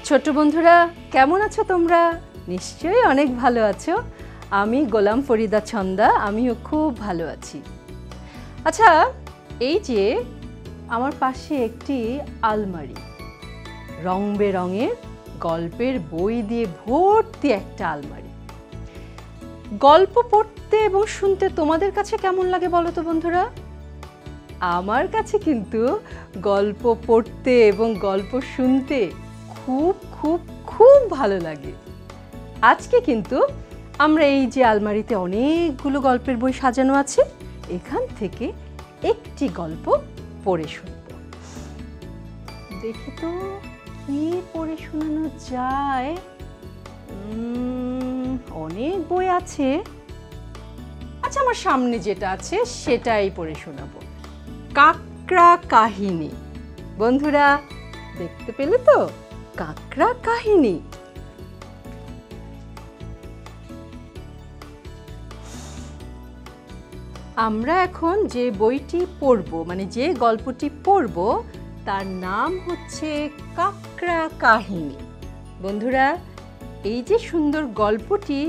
ছোট বন্ধুরা কেমন আছো তোমরা? নিশ্চয়ই অনেক ভালো আছো। আমি গোলাম ফরিদা ছন্দা, আমিও খুব ভালো আছি। আচ্ছা, এই যে আমার পাশে একটি আলমারি, রং বেরঙের গল্পের বই দিয়ে ভর্তি একটা আলমারি। গল্প পড়তে এবং শুনতে তোমাদের কাছে কেমন লাগে বলো তো বন্ধুরা? আমার কাছে কিন্তু গল্প পড়তে এবং গল্প শুনতে খুব খুব খুব ভালো লাগে। আজকে কিন্তু আমরা এই যে আলমারিতে অনেকগুলো গল্পের বই সাজানো আছে, এখান থেকে একটি গল্প পড়ে শুনব। দেখি তো কি পড়ে শোনানো যায়। অনেক বই আছে। আচ্ছা, আমার সামনে যেটা আছে সেটাই পড়ে শোনাবো। কাকড়া কাহিনী। বন্ধুরা দেখতে পেলে তো? কাকড়া কাহিনী। আমরা এখন যে বইটি পড়ব, মানে যে গল্পটি পড়ব, তার নাম হচ্ছে কাকড়া কাহিনী। বন্ধুরা, এই যে সুন্দর গল্পটি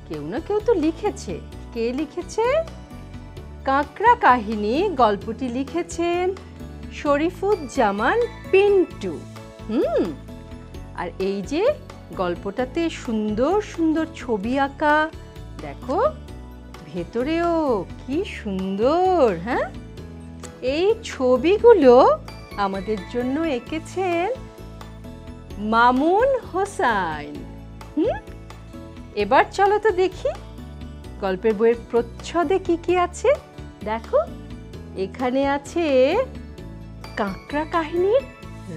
কেউ না কেউ তো লিখেছে। কে লিখেছে? কাকড়া কাহিনী গল্পটি লিখেছেন শরীফুজ্জামান পিন্টু। আর এই যে গল্পটাতে সুন্দর সুন্দর ছবি আঁকা, দেখো ভেতরেও কি সুন্দর। হ্যাঁ, এই ছবিগুলো আমাদের জন্য এঁকেছেন মামুন হোসাইন। এবার চলো তো দেখি গল্পের বইয়ের প্রচ্ছদে কি কি আছে। দেখো, এখানে আছে কাকড়া কাহিনীর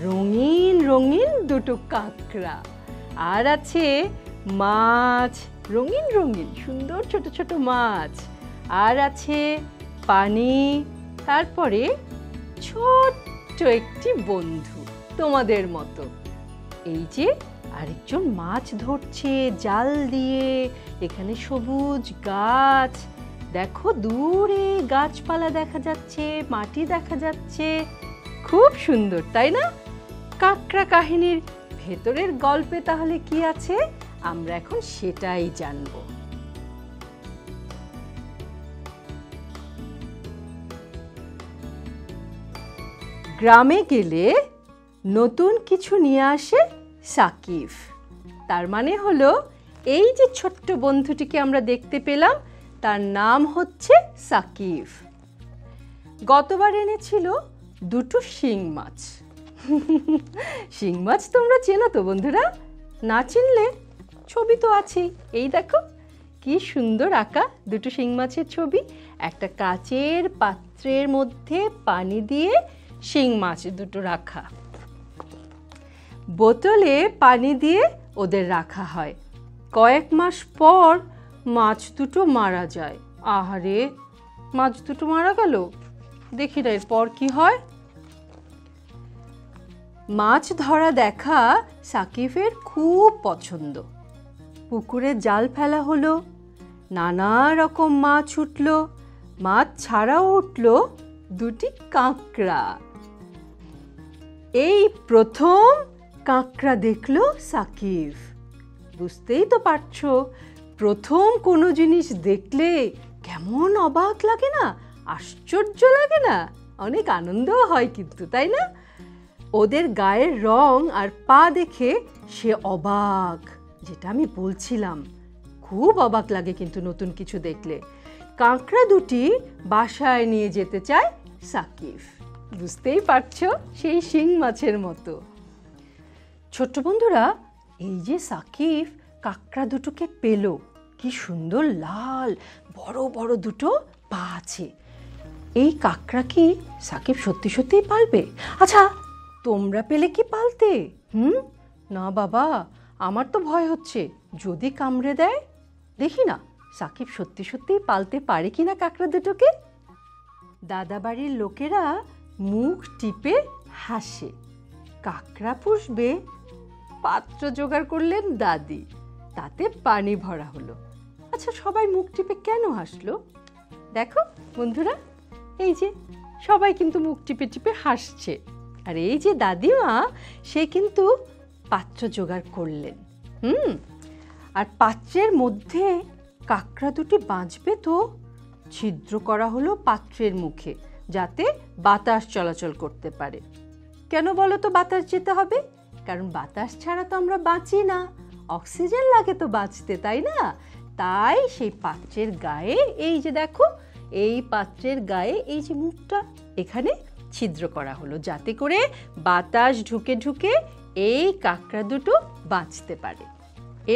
রঙিন রঙিন দুটো কাকড়া, আর আছে মাছ, রঙিন রঙিন সুন্দর ছোট ছোট মাছ, আর আছে পানি, তারপরে ছোট্ট একটি বন্ধু তোমাদের মতো। এই যে আরেকজন মাছ ধরছে জাল দিয়ে। এখানে সবুজ গাছ, দেখো দূরে গাছপালা দেখা যাচ্ছে, মাটি দেখা যাচ্ছে, খুব সুন্দর তাই না? কাকড়া কাহিনীর ভেতরের গল্পে তাহলে কি আছে আমরা এখন সেটাই জানব। গ্রামে গেলে নতুন কিছু নিয়ে আসে সাকিব। তার মানে হলো এই যে ছোট্ট বন্ধুটিকে আমরা দেখতে পেলাম, তার নাম হচ্ছে সাকিব। গতবার এনেছিল দুটো শিং মাছ। শিং মাছ তোমরা চেনো তো বন্ধুরা? না চিনলে ছবি তো আছেই। এই দেখো কি সুন্দর আঁকা দুটো শিং মাছের ছবি। একটা কাচের পাত্রের মধ্যে পানি দিয়ে শিং মাছ দুটো রাখা, বোতলে পানি দিয়ে ওদের রাখা হয়। কয়েক মাস পর মাছ দুটো মারা যায়। আহারে, মাছ দুটো মারা গেল। দেখি না এরপর কি হয়। মাছ ধরা দেখা সাকিবের খুব পছন্দ। পুকুরে জাল ফেলা হলো, নানা রকম মাছ উঠল, মাছ ছাড়াও উঠল দুটি কাঁকড়া। এই প্রথম কাঁকড়া দেখলো সাকিব। বুঝতেই তো পারছো, প্রথম কোনো জিনিস দেখলে কেমন অবাক লাগে না, আশ্চর্য লাগে না, অনেক আনন্দও হয় কিন্তু, তাই না? ওদের গায়ের রং আর পা দেখে সে অবাক, যেটা আমি বলছিলাম, খুব অবাক লাগে কিন্তু নতুন কিছু দেখলে। কাঁকড়া দুটি বাসায় নিয়ে যেতে চায় সাকিব। বুঝতেই পারছো, সেই শিং মাছের মতো। ছোট্ট বন্ধুরা, এই যে সাকিব কাঁকড়া দুটোকে পেল, কি সুন্দর লাল বড় বড় দুটো পা আছে। এই কাঁকড়া কি সাকিব সত্যি সত্যিই পালবে? আচ্ছা, তোমরা পেলে কি পালতে? না বাবা, আমার তো ভয় হচ্ছে যদি কামড়ে দেয়। দেখি না সাকিব সত্যি সত্যিই পালতে পারে কিনা কাঁকড়া দুটোকে। দাদা বাড়ির লোকেরা মুখ টিপে হাসে। কাঁকড়া পুষবে, পাত্র জোগাড় করলেন দাদি, তাতে পানি ভরা হলো। আচ্ছা, সবাই মুখ টিপে কেন হাসলো? দেখো বন্ধুরা, এই যে সবাই কিন্তু মুখ টিপে টিপে হাসছে। আর এই যে দাদিমা, সে কিন্তু পাত্র জোগাড় করলেন। আর পাত্রের মধ্যে কাঁকড়া দুটি বাঁচবে তো ছিদ্র করা হলো পাত্রের মুখে, যাতে বাতাস চলাচল করতে পারে। কেন বলো তো বাতাস যেতে হবে? কারণ বাতাস ছাড়া তো আমরা বাঁচি না, অক্সিজেন লাগে তো বাঁচতে, তাই না? তাই সেই পাত্রের গায়ে, এই যে দেখো, এই পাত্রের গায়ে এই যে মুখটা, এখানে ছিদ্র করা হলো, যাতে করে বাতাস ঢুকে ঢুকে এই কাঁকড়া দুটো বাঁচতে পারে।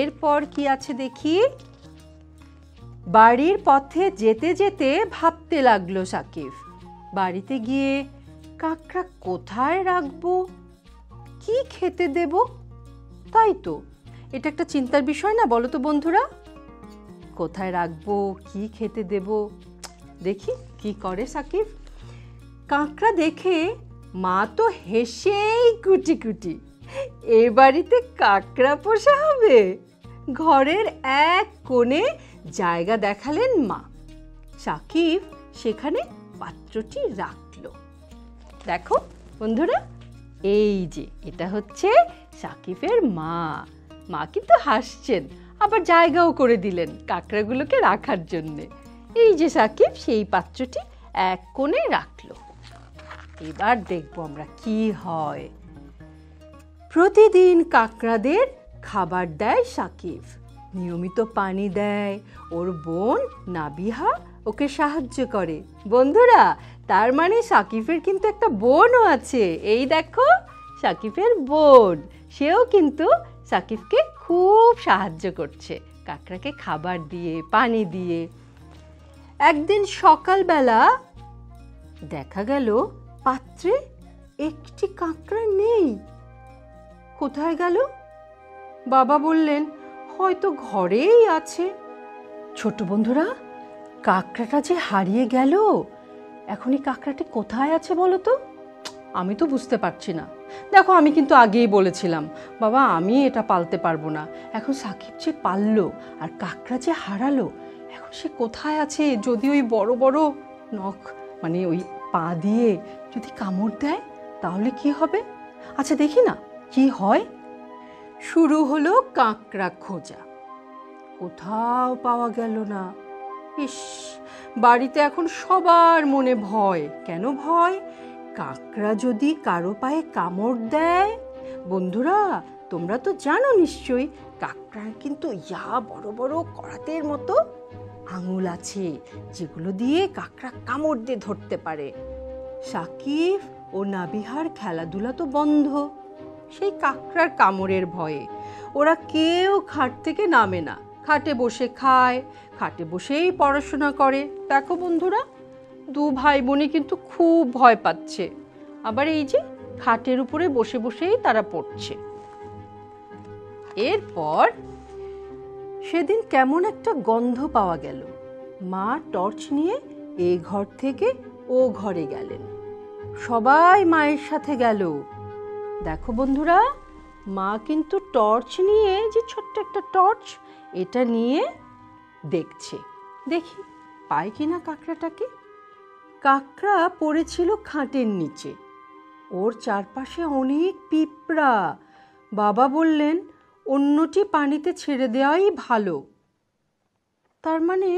এরপর কি আছে দেখি। বাড়ির পথে যেতে যেতে ভাবতে লাগলো সাকিব, বাড়িতে গিয়ে কাঁকড়া কোথায় রাখবো, কি খেতে দেব? তাই তো, এটা একটা চিন্তার বিষয় না, বলো তো বন্ধুরা? কোথায় রাখবো, কি খেতে দেব? দেখি কি করে সাকিব। কাঁকড়া দেখে মা তো হেসেই কুটি কুটি, এ বাড়িতে কাঁকড়া পোষা হবে। ঘরের এক কোণে জায়গা দেখালেন মা। সাকিব সেখানে পাত্রটি রাখলো। দেখো বন্ধুরা, এই যে এটা হচ্ছে সাকিবের মা। মা কিন্তু হাসছেন, আবার জায়গাও করে দিলেন কাঁকড়াগুলোকে রাখার জন্যে। এই যে সাকিব সেই পাত্রটি এক কোণে রাখলো। এবার দেখবো আমরা কি হয়। প্রতিদিন কাঁকড়াদের খাবার দেয় সাকিব, নিয়মিত পানি দেয়। ওর বোন নাবিহা ওকে সাহায্য করে। বন্ধুরা, তার মানে সাকিবের কিন্তু একটা বোনও আছে। এই দেখো সাকিবের বোন, সেও কিন্তু সাকিবকে খুব সাহায্য করছে কাঁকড়াকে খাবার দিয়ে, পানি দিয়ে। একদিন সকালবেলা দেখা গেল পাত্রে একটি কাঁকড়া নেই। কোথায় গেল? বাবা বললেন হয়তো ঘরেই আছে। ছোট বন্ধুরা, কাঁকড়াটা যে হারিয়ে গেল, এখন এই কাঁকড়াটি কোথায় আছে বলো তো? আমি তো বুঝতে পারছি না। দেখো, আমি কিন্তু আগেই বলেছিলাম বাবা আমি এটা পালতে পারবো না। এখন সাকিব যে পারলো আর কাঁকড়া যে হারালো, এখন সে কোথায় আছে? যদি ওই বড় বড় নখ, মানে ওই পা দিয়ে যদি কামড় দেয় তাহলে কি হবে? আচ্ছা দেখি না কি হয়। শুরু হলো কাঁকড়া খোঁজা। কোথাও পাওয়া গেল না। ইস, বাড়িতে এখন সবার মনে ভয়। কেন ভয়? কাঁকড়া যদি কারো পায়ে কামড় দেয়। বন্ধুরা, তোমরা তো জানো নিশ্চয়ই কাঁকড়ার কিন্তু বড় বড় করাতের মতো আঙুল আছে, যেগুলো দিয়ে কাঁকড়া কামড় দিয়ে ধরতে পারে। সাকিব ও নাবিহার খেলাধুলা তো বন্ধ, সেই কাঁকড়ার কামড়ের ভয়ে ওরা কেউ খাট থেকে নামে না। খাটে বসে খায়, খাটে বসেই পড়াশোনা করে। দেখো বন্ধুরা, দু ভাই বোনই কিন্তু খুব ভয় পাচ্ছে। আবার এই যে খাটের উপরে বসে বসেই তারা পড়ছে। এরপর সেদিন কেমন একটা গন্ধ পাওয়া গেল। মা টর্চ নিয়ে এই ঘর থেকে ও ঘরে গেলেন। সবাই মায়ের সাথে গেল। দেখো বন্ধুরা, মা কিন্তু টর্চ নিয়ে, যে ছোট্ট একটা টর্চ, এটা নিয়ে দেখছে, দেখি পায় কিনা কাঁকড়াটাকে। কাঁকড়া পড়েছিল খাটের নিচে, ওর চারপাশে অনেক পিঁপড়া। বাবা বললেন অন্যটি পানিতে ছেড়ে দেওয়াই ভালো। তার মানে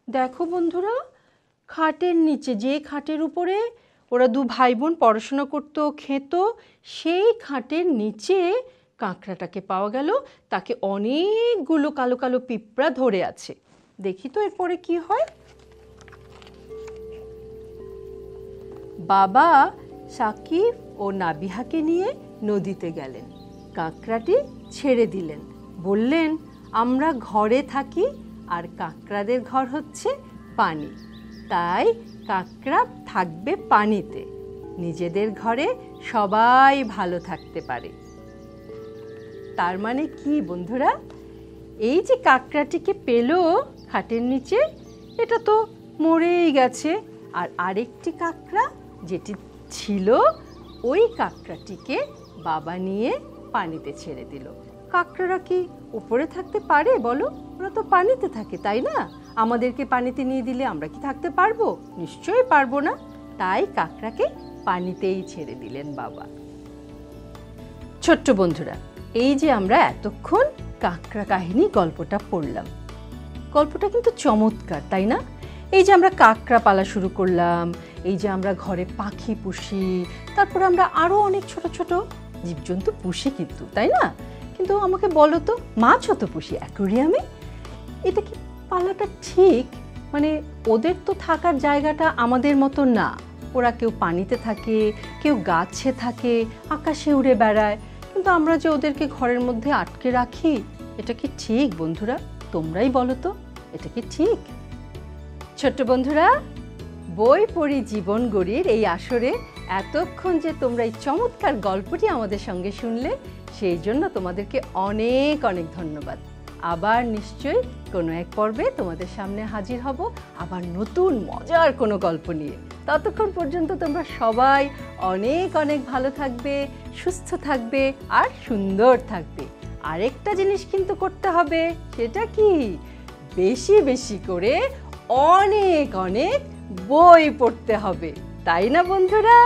দেখো বন্ধুরা, খাটের নিচে, যে খাটের উপরে ওরা দু ভাই বোন পড়াশোনা করতো, খেত, সেই খাটের নিচে কাঁকড়াটাকে পাওয়া গেল। তাকে অনেকগুলো কালো কালো পিঁপড়া ধরে আছে। দেখি তো এরপরে কি হয়। বাবা সাকিব ও নাবিহাকে নিয়ে নদীতে গেলেন। কাঁকড়াটি ছেড়ে দিলেন, বললেন আমরা ঘরে থাকি আর কাঁকড়াদের ঘর হচ্ছে পানি, তাই কাঁকড়া থাকবে পানিতে, নিজেদের ঘরে সবাই ভালো থাকতে পারে। তার মানে কি বন্ধুরা, এই যে কাঁকড়াটিকে পেল খাটের নিচে, এটা তো মরেই গেছে। আর আরেকটি কাঁকড়া যেটি ছিল, ওই কাঁকড়াটিকে বাবা নিয়ে পানিতে ছেড়ে দিল। কাঁকড়ারা কি উপরে থাকতে পারে বলো? ওরা তো পানিতে থাকে, তাই না? আমাদেরকে পানিতে নিয়ে দিলে আমরা কি থাকতে পারবো? নিশ্চয়ই পারবো না। তাই কাঁকড়াকে পানিতেই ছেড়ে দিলেন বাবা। ছোট্ট বন্ধুরা, এই যে আমরা এতক্ষণ কাঁকড়া কাহিনী গল্পটা পড়লাম, গল্পটা কিন্তু চমৎকার, তাই না? এই যে আমরা কাঁকড়া পালা শুরু করলাম, এই যে আমরা ঘরে পাখি পুষি, তারপরে আমরা আরও অনেক ছোট ছোট জীবজন্তু পুষি কিন্তু, তাই না? কিন্তু আমাকে বলো তো, মাছও তো পুষি অ্যাকোয়ারিয়ামে, এটা কি পালাটা ঠিক? মানে ওদের তো থাকার জায়গাটা আমাদের মতো না, ওরা কেউ পানিতে থাকে, কেউ গাছে থাকে, আকাশে উড়ে বেড়ায়, কিন্তু আমরা যে ওদেরকে ঘরের মধ্যে আটকে রাখি, এটা কি ঠিক বন্ধুরা? তোমরাই বলো তো, এটা কি ঠিক? ছোট্ট বন্ধুরা, বই পড়ি জীবন গড়ির এই আসরে এতক্ষণ যে তোমরা এই চমৎকার গল্পটি আমাদের সঙ্গে শুনলে, সেই জন্য তোমাদেরকে অনেক অনেক ধন্যবাদ। আবার নিশ্চয়ই কোনো এক পর্বে তোমাদের সামনে হাজির হব, আবার নতুন মজার কোনো গল্প নিয়ে। ততক্ষণ পর্যন্ত তোমরা সবাই অনেক অনেক ভালো থাকবে, সুস্থ থাকবে আর সুন্দর থাকবে। আরেকটা জিনিস কিন্তু করতে হবে, সেটা কি? বেশি বেশি করে অনেক অনেক বই পড়তে হবে, তাই না বন্ধুরা?